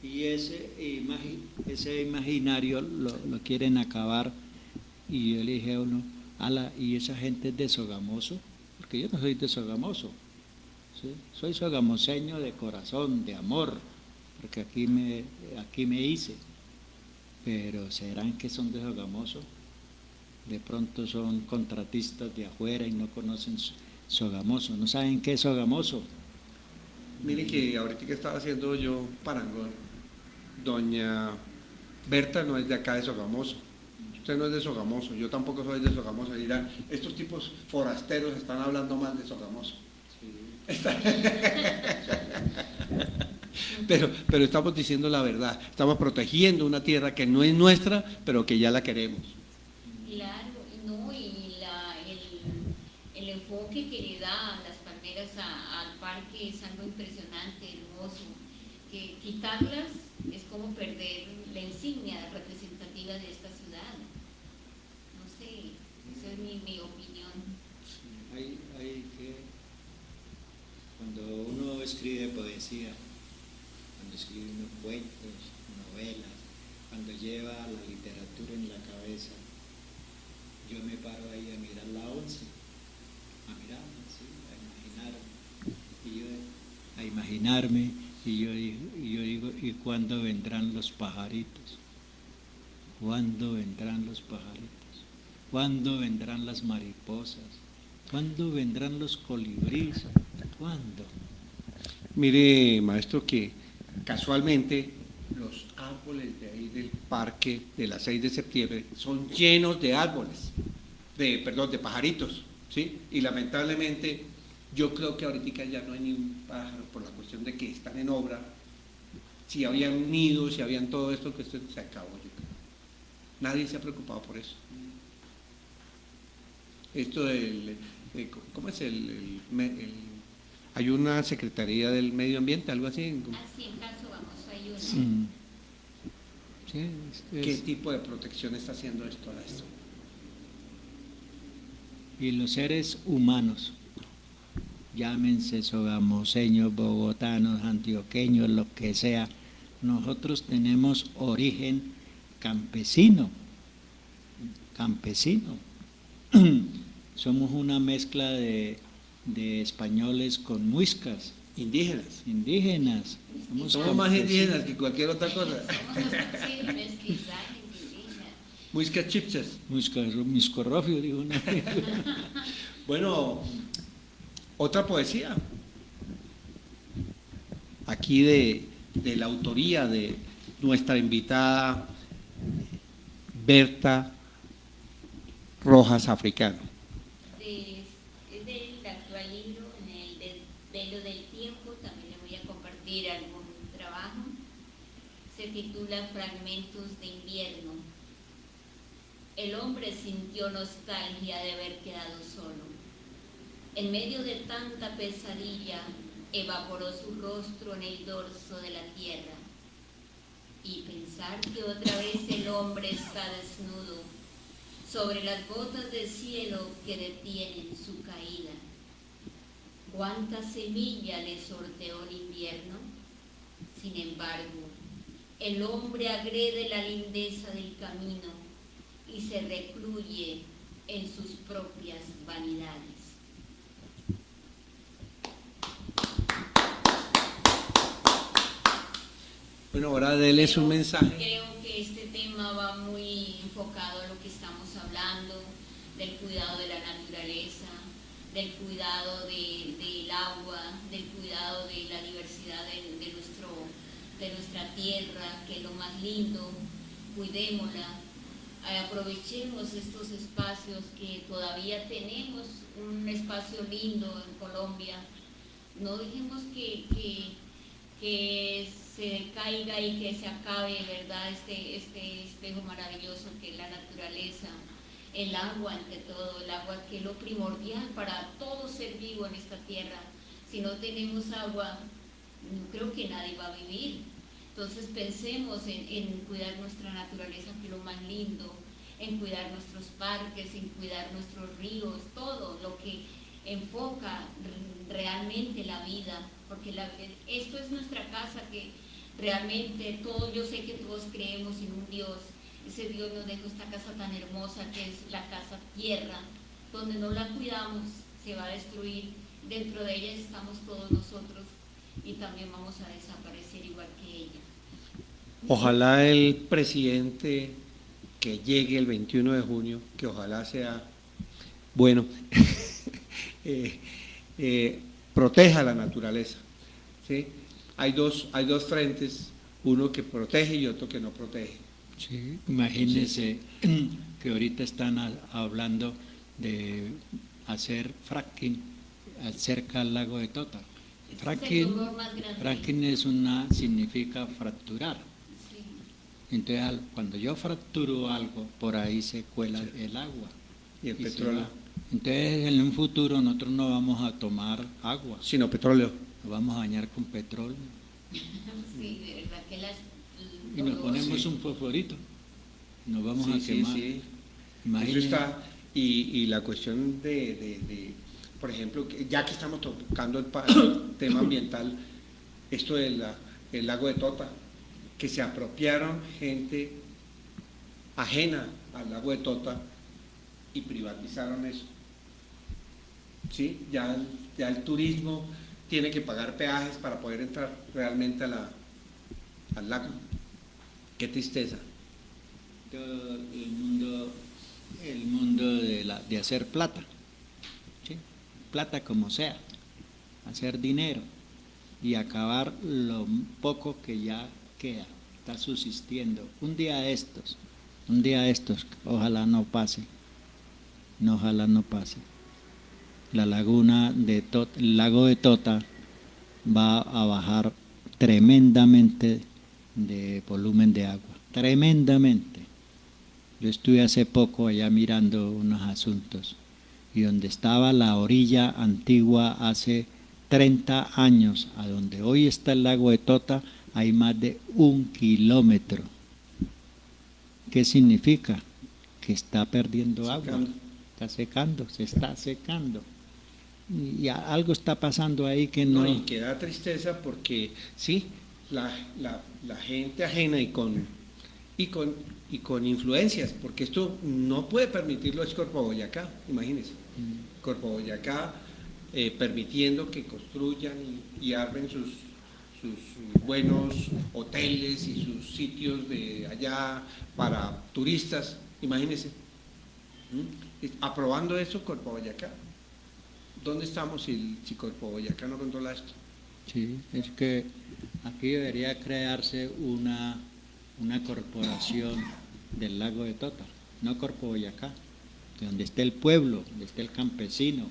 Speaker 2: Y ese imaginario lo quieren acabar, y yo le dije a uno, ala, ¿y esa gente es de Sogamoso? Porque yo no soy de Sogamoso, ¿sí? Soy sogamoseño de corazón, de amor, porque aquí me hice, pero ¿serán que son de Sogamoso? De pronto son contratistas de afuera y no conocen Sogamoso, no saben qué es Sogamoso.
Speaker 1: Mire que ahorita que estaba haciendo yo parangón, doña Berta no es de acá de Sogamoso. Usted no es de Sogamoso, yo tampoco soy de Sogamoso. Dirán, estos tipos forasteros están hablando mal de Sogamoso. Sí. Pero estamos diciendo la verdad, estamos protegiendo una tierra que no es nuestra, pero que ya la queremos.
Speaker 3: Claro, no, y el enfoque que le da las palmeras al parque es algo impresionante, hermoso. Que quitarlas es como perder la insignia representativa de esta ciudad. No sé, esa es mi opinión.
Speaker 2: Sí, hay que, cuando uno escribe poesía, cuando escribe unos cuentos, novelas, cuando lleva la literatura en la cabeza, yo me paro ahí a mirar la once, a imaginarme, y yo digo, ¿y cuándo vendrán los pajaritos? ¿Cuándo vendrán los pajaritos? ¿Cuándo vendrán las mariposas? ¿Cuándo vendrán los colibríes? ¿Cuándo?
Speaker 1: Mire, maestro, que casualmente los árboles de ahí del parque de la 6 de septiembre son llenos de árboles, de pajaritos, ¿sí? Y lamentablemente yo creo que ahorita ya no hay ni un pájaro por la cuestión de que están en obra. Si habían nidos, si habían todo esto, que esto se acabó, yo creo. Nadie se ha preocupado por eso. Esto ¿cómo es hay una Secretaría del Medio Ambiente, algo así?
Speaker 3: Así, en caso vamos, hay una.
Speaker 2: Sí. Sí,
Speaker 1: ¿Qué tipo de protección está haciendo esto a esto?
Speaker 2: Y los seres humanos, llámense sogamoseños, bogotanos, antioqueños, lo que sea, nosotros tenemos origen campesino. Somos una mezcla de españoles con muiscas.
Speaker 1: Indígenas. Somos más indígenas que cualquier otra cosa.
Speaker 3: Sí, mestizaje indígena.
Speaker 1: Muiscas chipchas.
Speaker 2: Miscorrofio, dijo una.
Speaker 1: Bueno, otra poesía. Aquí de la autoría de nuestra invitada Berta Rojas Africano.
Speaker 3: Es del actual libro, en el Velo del Tiempo, también le voy a compartir algún trabajo. Se titula Fragmentos de invierno. El hombre sintió nostalgia de haber quedado solo. En medio de tanta pesadilla, evaporó su rostro en el dorso de la tierra. Y pensar que otra vez el hombre está desnudo sobre las gotas de cielo que detienen su caída. ¿Cuánta semilla le sorteó el invierno? Sin embargo, el hombre agrede la lindeza del camino y se recluye en sus propias vanidades.
Speaker 1: Bueno, ahora déles un mensaje.
Speaker 3: Creo que este tema va muy enfocado a lo que estamos hablando, del cuidado de la naturaleza, del cuidado del agua, del cuidado de la diversidad de nuestra tierra, que es lo más lindo, cuidémosla, aprovechemos estos espacios que todavía tenemos, un espacio lindo en Colombia, no dejemos que se caiga y que se acabe, ¿verdad? Este espejo maravilloso que es la naturaleza, el agua ante todo, el agua que es lo primordial para todo ser vivo en esta tierra. Si no tenemos agua, no creo que nadie va a vivir. Entonces pensemos en cuidar nuestra naturaleza, que es lo más lindo, en cuidar nuestros parques, en cuidar nuestros ríos, todo lo que enfoca realmente la vida, porque esto es nuestra casa, que realmente todos, yo sé que todos creemos en un Dios. Ese Dios nos dejó esta casa tan hermosa que es la casa tierra, donde no la cuidamos, se va a destruir. Dentro de ella estamos todos nosotros y también vamos a desaparecer igual que ella.
Speaker 1: Ojalá el presidente que llegue el 21 de junio, que ojalá sea bueno, proteja la naturaleza, ¿sí? Hay dos frentes, uno que protege y otro que no protege.
Speaker 2: Sí, imagínense que ahorita están hablando de hacer fracking cerca al lago de Tota. Fracking significa fracturar.
Speaker 3: Sí.
Speaker 2: Entonces, cuando yo fracturo algo, por ahí se cuela el agua.
Speaker 1: Y el petróleo.
Speaker 2: Entonces, en un futuro nosotros no vamos a tomar agua,
Speaker 1: Sino petróleo.
Speaker 2: nos vamos a bañar con petróleo.
Speaker 3: Sí, de verdad que
Speaker 2: Y nos ponemos un fosforito, nos vamos a quemar.
Speaker 1: Sí.
Speaker 2: Imagínense.
Speaker 1: Eso está, y la cuestión de, por ejemplo, ya que estamos tocando el tema ambiental, esto del lago de Tota, que se apropiaron gente ajena al lago de Tota y privatizaron eso. ¿Sí? Ya el turismo tiene que pagar peajes para poder entrar realmente al lago. Qué tristeza.
Speaker 2: Todo el mundo de hacer plata, ¿sí? Plata como sea, hacer dinero y acabar lo poco que ya queda, está subsistiendo. Un día de estos, ojalá no pase, ojalá no pase. El lago de Tota va a bajar tremendamente de volumen de agua, tremendamente. Yo estuve hace poco allá mirando unos asuntos y donde estaba la orilla antigua hace 30 años, a donde hoy está el lago de Tota, hay más de 1 kilómetro. ¿Qué significa? Que está perdiendo agua, está secando, se está secando. Y algo está pasando ahí que no...
Speaker 1: Y que da tristeza porque sí, la gente ajena y con influencias, porque esto no puede permitirlo, es Corpo Boyacá, imagínense. Corpo Boyacá permitiendo que construyan y armen sus buenos hoteles y sus sitios de allá para turistas, imagínense. Aprobando eso Corpo Boyacá. ¿Dónde estamos si Corpo Boyacá no controla esto?
Speaker 2: Sí, es que aquí debería crearse una corporación del lago de Tota, no Corpo Boyacá, donde esté el pueblo, donde esté el campesino,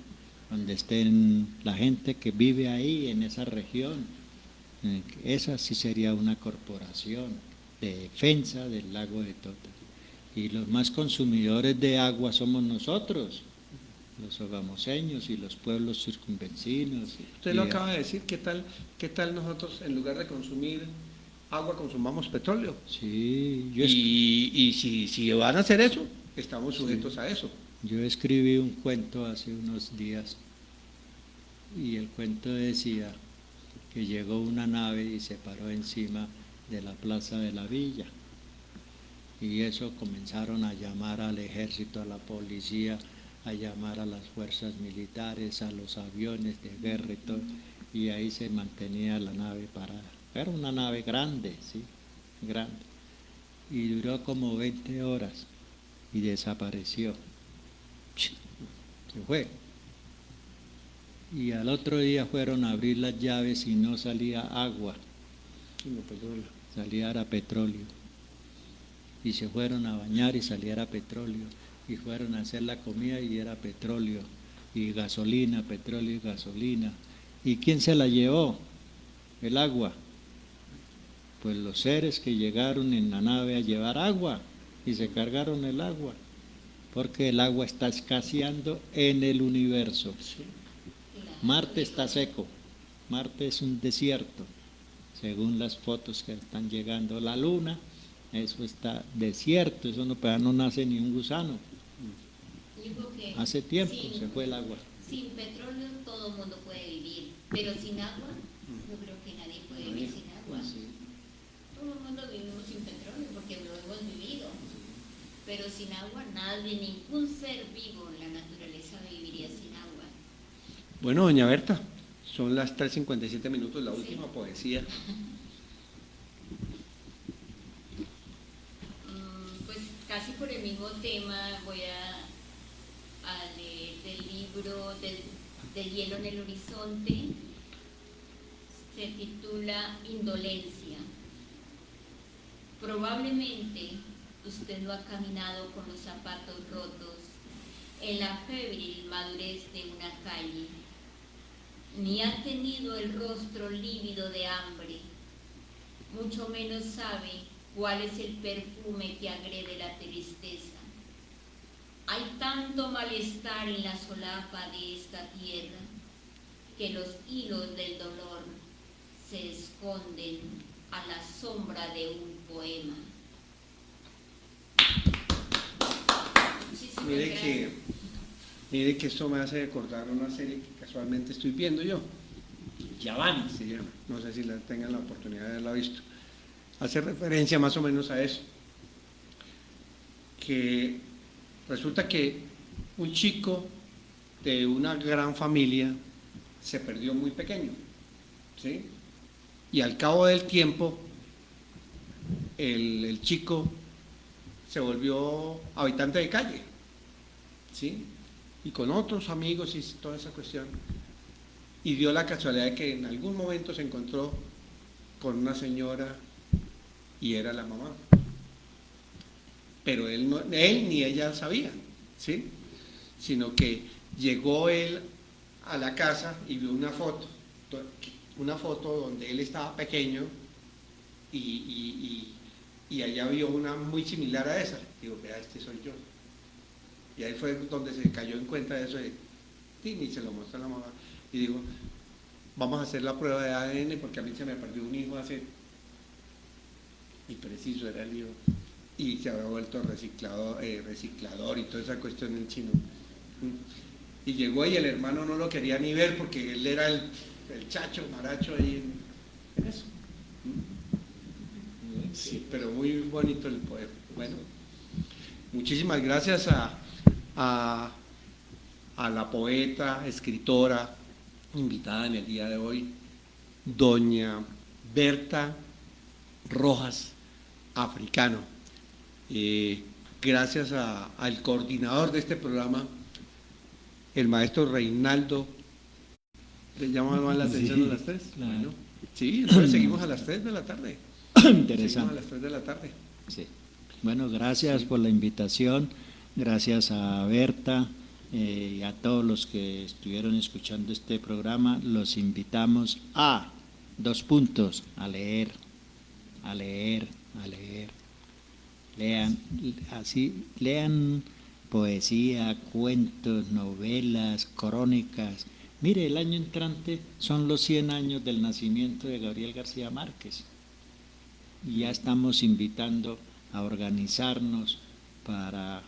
Speaker 2: donde estén la gente que vive ahí en esa región. Esa sí sería una corporación de defensa del lago de Tota. Y los más consumidores de agua somos nosotros, los sogamoseños y los pueblos circunvecinos.
Speaker 1: Usted lo acaba de decir, ¿qué tal nosotros en lugar de consumir agua consumamos petróleo?
Speaker 2: Sí,
Speaker 1: y si van a hacer eso, estamos sujetos a eso.
Speaker 2: Yo escribí un cuento hace unos días y el cuento decía que llegó una nave y se paró encima de la plaza de la villa y eso comenzaron a llamar al ejército, a la policía, a llamar a las fuerzas militares, a los aviones de guerra y todo, y ahí se mantenía la nave parada. Era una nave grande, sí, grande, y duró como 20 horas y desapareció. Se fue. Y al otro día fueron a abrir las llaves y no salía agua, salía era petróleo. Y se fueron a bañar y salía era petróleo. Y fueron a hacer la comida y era petróleo. Y gasolina, petróleo y gasolina. ¿Y quién se la llevó? El agua. Pues los seres que llegaron en la nave a llevar agua y se cargaron el agua. Porque el agua está escaseando en el universo. Marte está seco, Marte es un desierto. según las fotos que están llegando, la luna, eso está desierto, eso no nace ni un gusano.
Speaker 3: Digo que
Speaker 2: Hace tiempo se fue el agua.
Speaker 3: sin petróleo todo el mundo puede vivir, pero sin agua, yo creo que nadie puede vivir sin agua.
Speaker 2: Sí.
Speaker 3: Todo el mundo vivimos sin petróleo porque lo hemos vivido, pero sin agua nadie, ningún ser vivo en la naturaleza viviría sin agua.
Speaker 1: Bueno, doña Berta, son las 3:57 minutos, la última poesía.
Speaker 3: Pues casi por el mismo tema voy a leer del libro del hielo en el horizonte. Se titula Indolencia. Probablemente usted no ha caminado con los zapatos rotos en la febril madurez de una calle, ni ha tenido el rostro lívido de hambre, mucho menos sabe cuál es el perfume que agrede la tristeza. Hay tanto malestar en la solapa de esta tierra que los hilos del dolor se esconden a la sombra de un poema. Muchísimas gracias.
Speaker 1: Mire que esto me hace recordar una serie que casualmente estoy viendo yo. Giovanni se llama, no sé si tengan la oportunidad de haberla visto. Hace referencia más o menos a eso. Que resulta que un chico de una gran familia se perdió muy pequeño, ¿sí? Y al cabo del tiempo, el chico se volvió habitante de calle, ¿sí? Y con otros amigos y toda esa cuestión. Y dio la casualidad de que en algún momento se encontró con una señora y era la mamá. Pero él ni ella sabían, ¿sí? Sino que llegó él a la casa y vio una foto donde él estaba pequeño y allá vio una muy similar a esa. Digo, vea, este soy yo. Y ahí fue donde se cayó en cuenta de eso y se lo mostró a la mamá. Y digo, vamos a hacer la prueba de ADN porque a mí se me perdió un hijo hace... Y preciso era el hijo. Y se había vuelto reciclador y toda esa cuestión en chino. Y llegó y el hermano no lo quería ni ver porque él era el chacho, maracho ahí en eso. Sí, pero muy bonito el poema. Bueno, muchísimas gracias a la poeta, escritora, invitada en el día de hoy, doña Berta Rojas Africano. Gracias al coordinador de este programa, el maestro Reinaldo. ¿Le llama más la atención a las 3?
Speaker 2: Claro.
Speaker 1: Bueno, sí, entonces seguimos a las 3 de la tarde.
Speaker 2: Interesante.
Speaker 1: Seguimos a las 3 de la tarde.
Speaker 2: Sí. Bueno, gracias por la invitación, gracias a Berta y a todos los que estuvieron escuchando este programa. Los invitamos a 2 puntos, a leer. Lean poesía, cuentos, novelas, crónicas. Mire, el año entrante son los 100 años del nacimiento de Gabriel García Márquez. Y ya estamos invitando a organizarnos para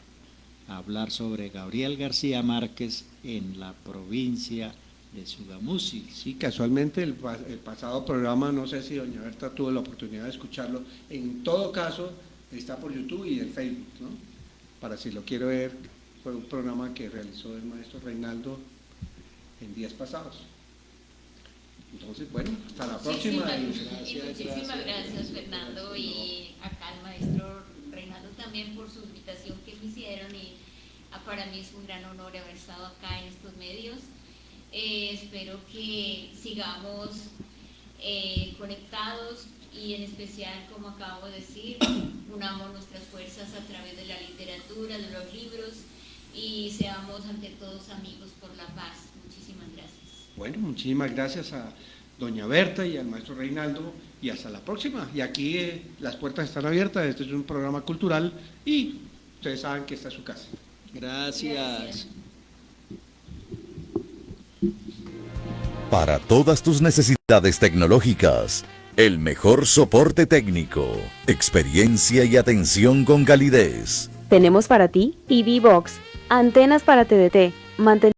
Speaker 2: hablar sobre Gabriel García Márquez en la provincia de Sogamusi.
Speaker 1: Sí, casualmente el pasado programa, no sé si doña Berta tuvo la oportunidad de escucharlo, en todo caso está por YouTube y en Facebook, ¿no? Para si lo quiere ver, fue un programa que realizó el maestro Reinaldo en días pasados. Entonces, bueno, hasta la próxima.
Speaker 3: Muchísimas gracias, Fernando, y acá al maestro Reinaldo también por su invitación que me hicieron, y para mí es un gran honor haber estado acá en estos medios. Espero que sigamos conectados y en especial, como acabo de decir, unamos nuestras fuerzas a través de la literatura, de los libros, y seamos ante todos amigos por la paz. Muchísimas gracias.
Speaker 1: Bueno, muchísimas gracias a doña Berta y al maestro Reinaldo, y hasta la próxima. Y aquí las puertas están abiertas, este es un programa cultural y ustedes saben que esta es su casa.
Speaker 2: Gracias.
Speaker 4: Para todas tus necesidades tecnológicas, El mejor soporte técnico, experiencia y atención con calidez.
Speaker 5: Tenemos para ti TV Box, antenas para TDT,